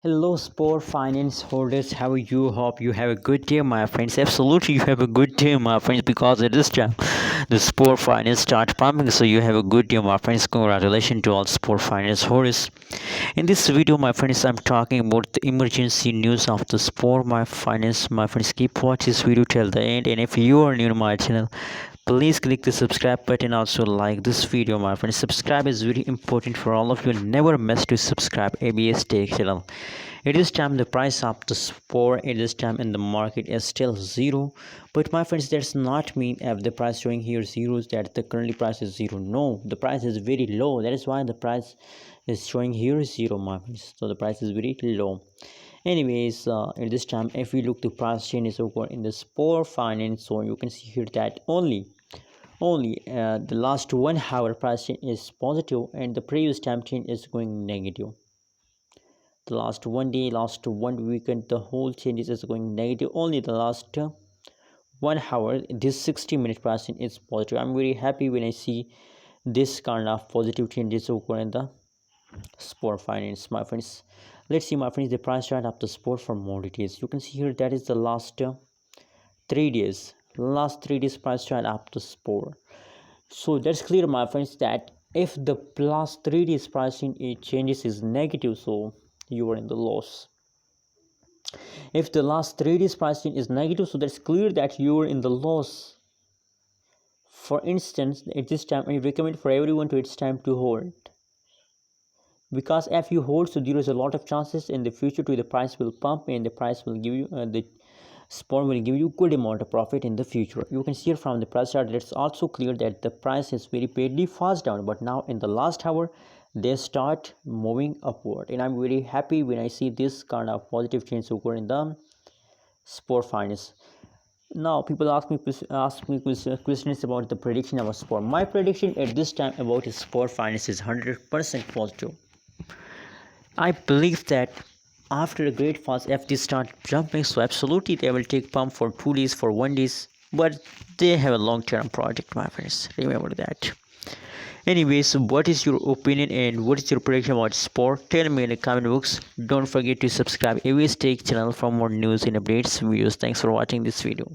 Hello, Spore Finance holders. How are you? Hope you have a good day, my friends. Absolutely, you have a good day, my friends, because at this time the Spore Finance start pumping. So you have a good day, my friends. Congratulations to all Spore Finance holders. In this video, my friends, I'm talking about the emergency news of the Spore my finance. My friends, keep watch this video till the end. And if you are new to my channel, please click the subscribe button. Also like this video, my friends. Subscribe is very important for all of you. Never miss to subscribe ABS Tech channel. It is time the price of the spore at this time in the market is still zero, but my friends, that's not mean if the price showing here zeros that the currently price is zero. No, the price is very low. That is why the price is showing here zero, my friends. So the price is very low. Anyways, at this time, if we look, the price change is over in the spore finance. So you can see here that only the last 1 hour price change is positive and the previous time change is going negative. The last one day, last 1 weekend, the whole changes is going negative. Only the last 1 hour, this 60-minute price change is positive. I'm very happy when I see this kind of positive changes occur in the spore finance, my friends. Let's see, my friends, the price chart of the spore for more details. You can see here that is the last 3 days, last 3 days price chart of the spore. So that's clear, my friends, that if the last 3 days pricing changes is negative, so you are in the loss. If the last 3 days pricing is negative, so that's clear that you are in the loss. For instance, at this time I recommend for everyone to it's time to hold, because if you hold, so there is a lot of chances in the future to the price will pump and the price will give you the spore will give you good amount of profit in the future. You can see from the price chart, it's also clear that the price is very badly fast down, but now in the last hour they start moving upward, and I'm very happy when I see this kind of positive change occur in the spore finance. Now people ask me questions about the prediction of a spore. My prediction at this time about a spore finance is 100% positive. I believe that after a great fast, if they start jumping, so absolutely they will take pump for 2 days, for 1 days, but they have a long-term project, my friends. Remember that. Anyways, what is your opinion and what is your prediction about sport? Tell me in the comment box. Don't forget to subscribe AVS Tech channel for more news and updates videos. Thanks for watching this video.